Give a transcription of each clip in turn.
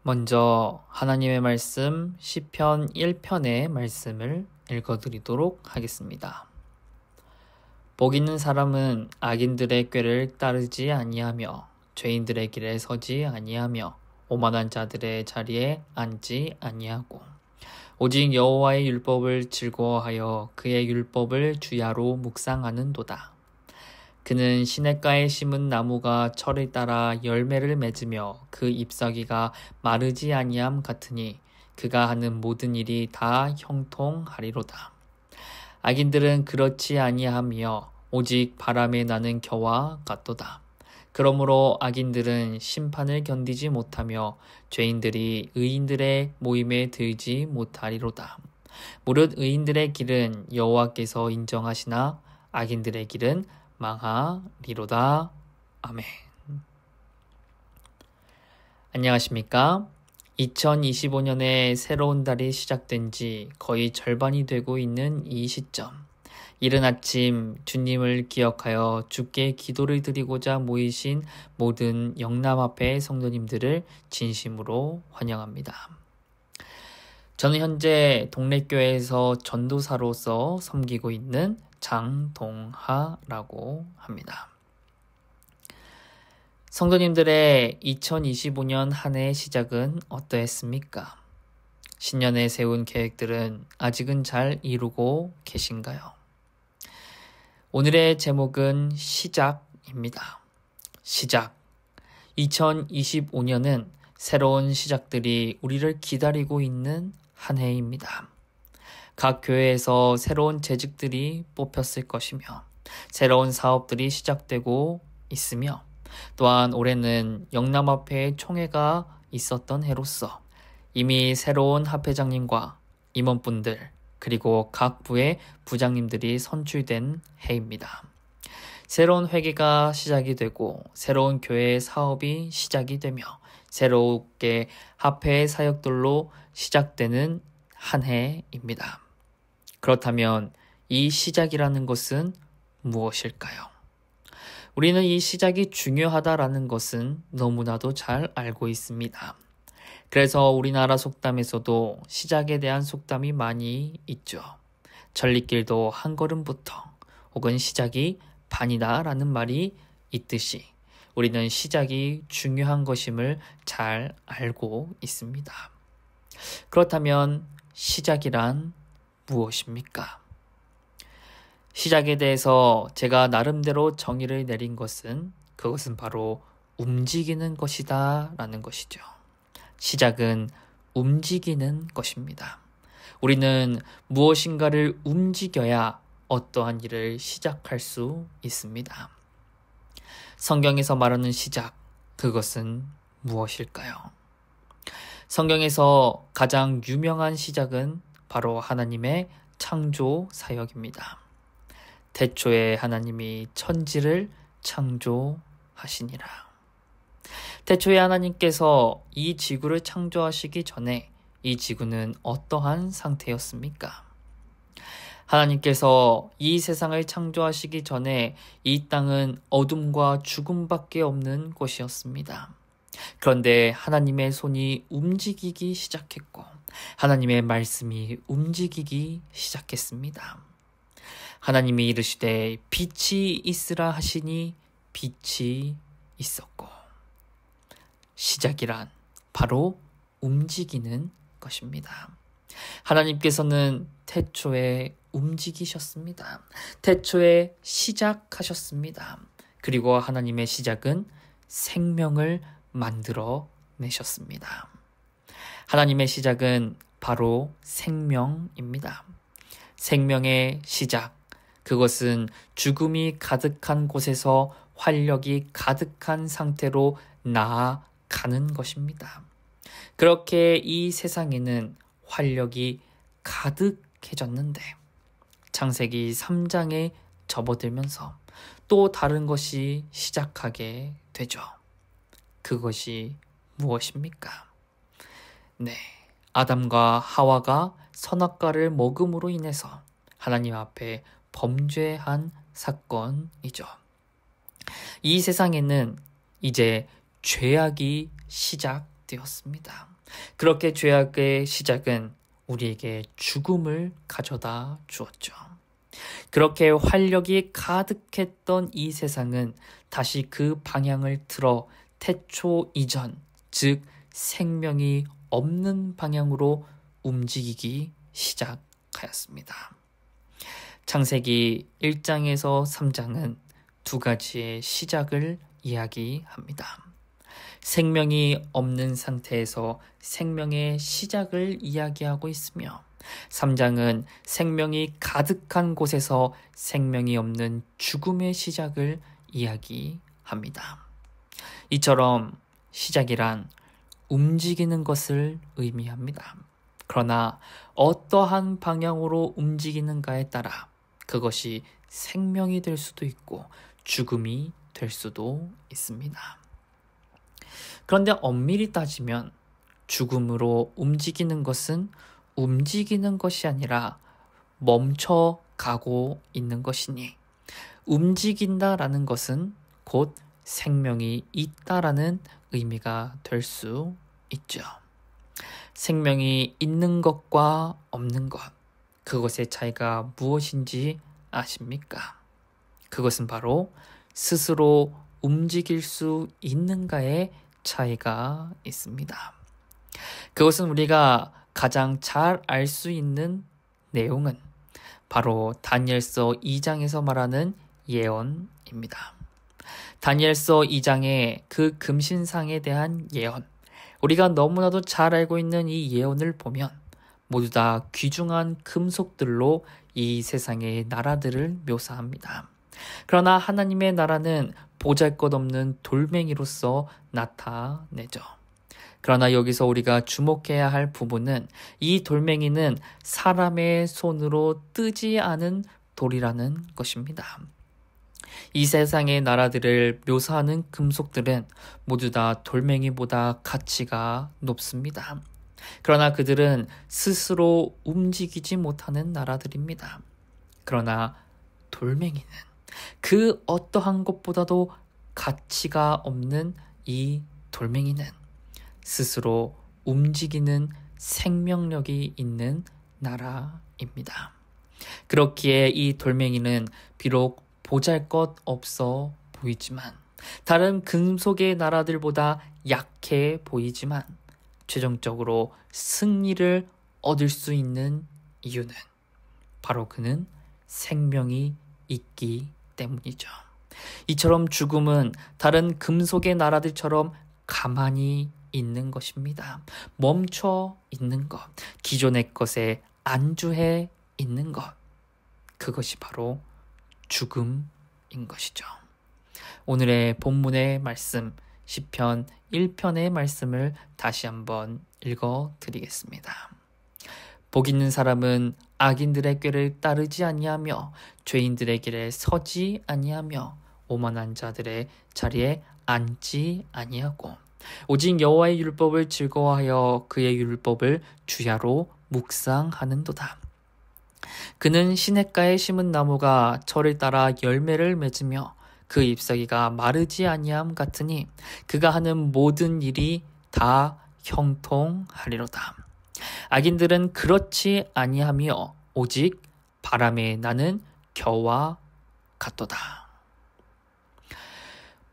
먼저 하나님의 말씀 시편 1편의 말씀을 읽어드리도록 하겠습니다. 복 있는 사람은 악인들의 꾀를 따르지 아니하며 죄인들의 길에 서지 아니하며 오만한 자들의 자리에 앉지 아니하고 오직 여호와의 율법을 즐거워하여 그의 율법을 주야로 묵상하는도다. 그는 시냇가에 심은 나무가 철을 따라 열매를 맺으며 그 잎사귀가 마르지 아니함 같으니 그가 하는 모든 일이 다 형통하리로다. 악인들은 그렇지 아니하며 오직 바람에 나는 겨와 같도다. 그러므로 악인들은 심판을 견디지 못하며 죄인들이 의인들의 모임에 들지 못하리로다. 무릇 의인들의 길은 여호와께서 인정하시나 악인들의 길은 망하리로다. 아멘. 안녕하십니까? 2025년에 새로운 달이 시작된 지 거의 절반이 되고 있는 이 시점. 이른 아침 주님을 기억하여 주께 기도를 드리고자 모이신 모든 영남 앞의 성도님들을 진심으로 환영합니다. 저는 현재 동래교회에서 전도사로서 섬기고 있는 장동하라고 합니다. 성도님들의 2025년 한 해의 시작은 어떠했습니까? 신년에 세운 계획들은 아직은 잘 이루고 계신가요? 오늘의 제목은 시작입니다. 시작. 2025년은 새로운 시작들이 우리를 기다리고 있는 한 해입니다. 각 교회에서 새로운 재직들이 뽑혔을 것이며 새로운 사업들이 시작되고 있으며 또한 올해는 영남합회 총회가 있었던 해로서 이미 새로운 합회장님과 임원분들 그리고 각 부의 부장님들이 선출된 해입니다. 새로운 회계가 시작이 되고 새로운 교회의 사업이 시작이 되며 새롭게 합회의 사역들로 시작되는 한 해입니다. 그렇다면 이 시작이라는 것은 무엇일까요? 우리는 이 시작이 중요하다라는 것은 너무나도 잘 알고 있습니다. 그래서 우리나라 속담에서도 시작에 대한 속담이 많이 있죠. 천리길도 한 걸음부터 혹은 시작이 반이다 라는 말이 있듯이 우리는 시작이 중요한 것임을 잘 알고 있습니다. 그렇다면 시작이란 무엇입니까? 시작에 대해서 제가 나름대로 정의를 내린 것은 그것은 바로 움직이는 것이다 라는 것이죠. 시작은 움직이는 것입니다. 우리는 무엇인가를 움직여야 어떠한 일을 시작할 수 있습니다. 성경에서 말하는 시작, 그것은 무엇일까요? 성경에서 가장 유명한 시작은 바로 하나님의 창조 사역입니다. 태초에 하나님이 천지를 창조하시니라. 태초에 하나님께서 이 지구를 창조하시기 전에 이 지구는 어떠한 상태였습니까? 하나님께서 이 세상을 창조하시기 전에 이 땅은 어둠과 죽음밖에 없는 곳이었습니다. 그런데 하나님의 손이 움직이기 시작했고 하나님의 말씀이 움직이기 시작했습니다. 하나님이 이르시되 빛이 있으라 하시니 빛이 있었고 시작이란 바로 움직이는 것입니다. 하나님께서는 태초에 움직이셨습니다. 태초에 시작하셨습니다. 그리고 하나님의 시작은 생명을 만들어 내셨습니다. 하나님의 시작은 바로 생명입니다. 생명의 시작, 그것은 죽음이 가득한 곳에서 활력이 가득한 상태로 나아가는 것입니다. 그렇게 이 세상에는 활력이 가득해졌는데 창세기 3장에 접어들면서 또 다른 것이 시작하게 되죠. 그것이 무엇입니까? 네, 아담과 하와가 선악과를 먹음으로 인해서 하나님 앞에 범죄한 사건이죠. 이 세상에는 이제 죄악이 시작되었습니다. 그렇게 죄악의 시작은 우리에게 죽음을 가져다 주었죠. 그렇게 활력이 가득했던 이 세상은 다시 그 방향을 틀어 태초 이전, 즉 생명이 없는 방향으로 움직이기 시작하였습니다. 창세기 1장에서 3장은 두 가지의 시작을 이야기합니다. 생명이 없는 상태에서 생명의 시작을 이야기하고 있으며 3장은 생명이 가득한 곳에서 생명이 없는 죽음의 시작을 이야기합니다. 이처럼 시작이란 움직이는 것을 의미합니다. 그러나 어떠한 방향으로 움직이는가에 따라 그것이 생명이 될 수도 있고 죽음이 될 수도 있습니다. 그런데 엄밀히 따지면 죽음으로 움직이는 것은 움직이는 것이 아니라 멈춰가고 있는 것이니 움직인다라는 것은 곧 생명이 있다라는 의미가 될 수 있죠. 생명이 있는 것과 없는 것, 그것의 차이가 무엇인지 아십니까? 그것은 바로 스스로 움직일 수 있는가의 차이가 있습니다. 그것은 우리가 가장 잘 알 수 있는 내용은 바로 다니엘서 2장에서 말하는 예언입니다. 다니엘서 2장의 그 금신상에 대한 예언, 우리가 너무나도 잘 알고 있는 이 예언을 보면 모두 다 귀중한 금속들로 이 세상의 나라들을 묘사합니다. 그러나 하나님의 나라는 보잘것없는 돌멩이로서 나타내죠. 그러나 여기서 우리가 주목해야 할 부분은 이 돌멩이는 사람의 손으로 뜨지 않은 돌이라는 것입니다. 이 세상의 나라들을 묘사하는 금속들은 모두 다 돌멩이보다 가치가 높습니다. 그러나 그들은 스스로 움직이지 못하는 나라들입니다. 그러나 돌멩이는 그 어떠한 것보다도 가치가 없는 이 돌멩이는 스스로 움직이는 생명력이 있는 나라입니다. 그렇기에 이 돌멩이는 비록 보잘것없어 보이지만 다른 금속의 나라들보다 약해 보이지만 최종적으로 승리를 얻을 수 있는 이유는 바로 그는 생명이 있기 때문이죠. 이처럼 죽음은 다른 금속의 나라들처럼 가만히 있는 것입니다. 멈춰 있는 것, 기존의 것에 안주해 있는 것, 그것이 바로 죽음인 것이죠. 오늘의 본문의 말씀, 시편 1편의 말씀을 다시 한번 읽어드리겠습니다. 복 있는 사람은 악인들의 꾀를 따르지 아니하며 죄인들의 길에 서지 아니하며 오만한 자들의 자리에 앉지 아니하고 오직 여호와의 율법을 즐거워하여 그의 율법을 주야로 묵상하는도다. 그는 시냇가에 심은 나무가 철을 따라 열매를 맺으며 그 잎사귀가 마르지 아니함 같으니 그가 하는 모든 일이 다 형통하리로다. 악인들은 그렇지 아니하며 오직 바람에 나는 겨와 같도다.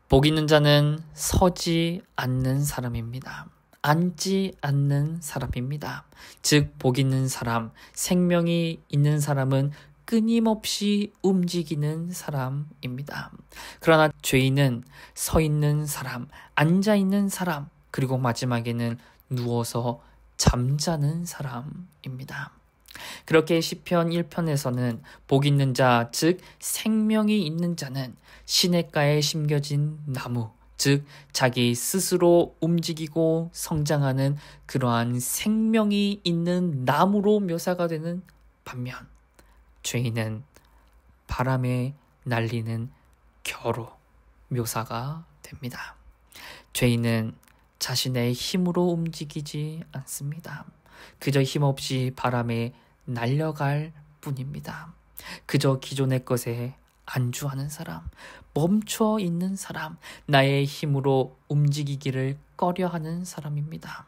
복 있는 자는 서지 않는 사람입니다. 앉지 않는 사람입니다. 즉 복 있는 사람, 생명이 있는 사람은 끊임없이 움직이는 사람입니다. 그러나 죄인은 서 있는 사람, 앉아 있는 사람, 그리고 마지막에는 누워서 잠자는 사람입니다. 그렇게 시편 1편에서는 복 있는 자, 즉 생명이 있는 자는 시냇가에 심겨진 나무, 즉 자기 스스로 움직이고 성장하는 그러한 생명이 있는 나무로 묘사가 되는 반면 죄인은 바람에 날리는 겨로 묘사가 됩니다. 죄인은 자신의 힘으로 움직이지 않습니다. 그저 힘없이 바람에 날려갈 뿐입니다. 그저 기존의 것에 안주하는 사람, 멈춰 있는 사람, 나의 힘으로 움직이기를 꺼려하는 사람입니다.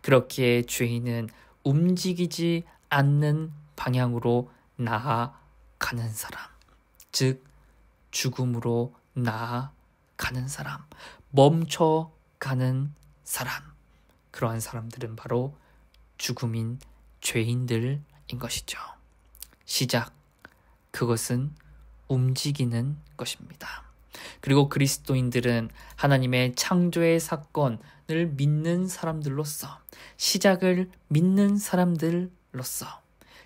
그렇기에 죄인은 움직이지 않는 방향으로 나아가는 사람, 즉 죽음으로 나아가는 사람, 멈춰가는 사람, 그러한 사람들은 바로 죽음인 죄인들인 것이죠. 시작, 그것은 움직이는 것입니다. 그리고 그리스도인들은 하나님의 창조의 사건을 믿는 사람들로서, 시작을 믿는 사람들로서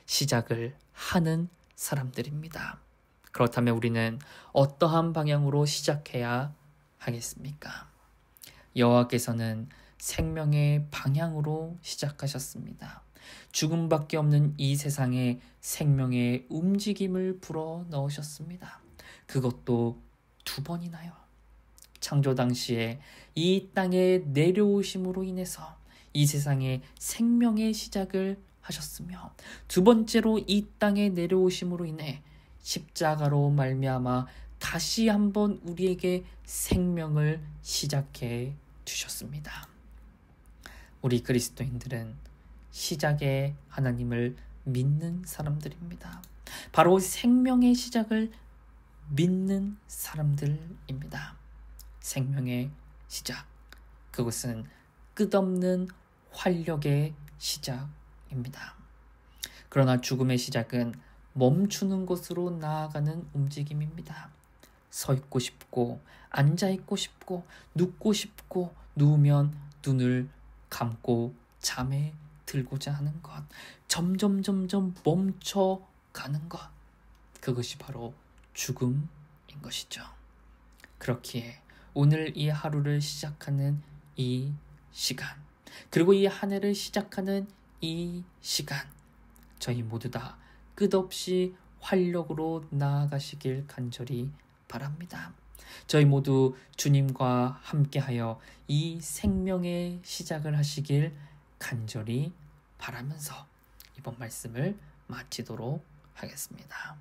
시작을 하는 사람들입니다. 그렇다면 우리는 어떠한 방향으로 시작해야 하겠습니까? 여호와께서는 생명의 방향으로 시작하셨습니다. 죽음밖에 없는 이 세상에 생명의 움직임을 불어 넣으셨습니다. 그것도 2번이나요. 창조 당시에 이 땅에 내려오심으로 인해서 이 세상에 생명의 시작을 하셨으며, 2번째로 이 땅에 내려오심으로 인해 십자가로 말미암아 다시 한번 우리에게 생명을 시작해 주셨습니다. 우리 그리스도인들은 시작의 하나님을 믿는 사람들입니다. 바로 생명의 시작을 믿는 사람들입니다. 생명의 시작, 그것은 끝없는 활력의 시작입니다. 그러나 죽음의 시작은 멈추는 것으로 나아가는 움직임입니다. 서 있고 싶고, 앉아 있고 싶고, 눕고 싶고, 누우면 눈을 감고 잠에 들고자 하는 것, 점점 멈춰가는 것, 그것이 바로 죽음인 것이죠. 그렇기에 오늘 이 하루를 시작하는 이 시간, 그리고 이 한 해를 시작하는 이 시간, 저희 모두 다 끝없이 활력으로 나아가시길 간절히 바랍니다. 저희 모두 주님과 함께하여 이 생명의 시작을 하시길 간절히 바라면서 이번 말씀을 마치도록 하겠습니다.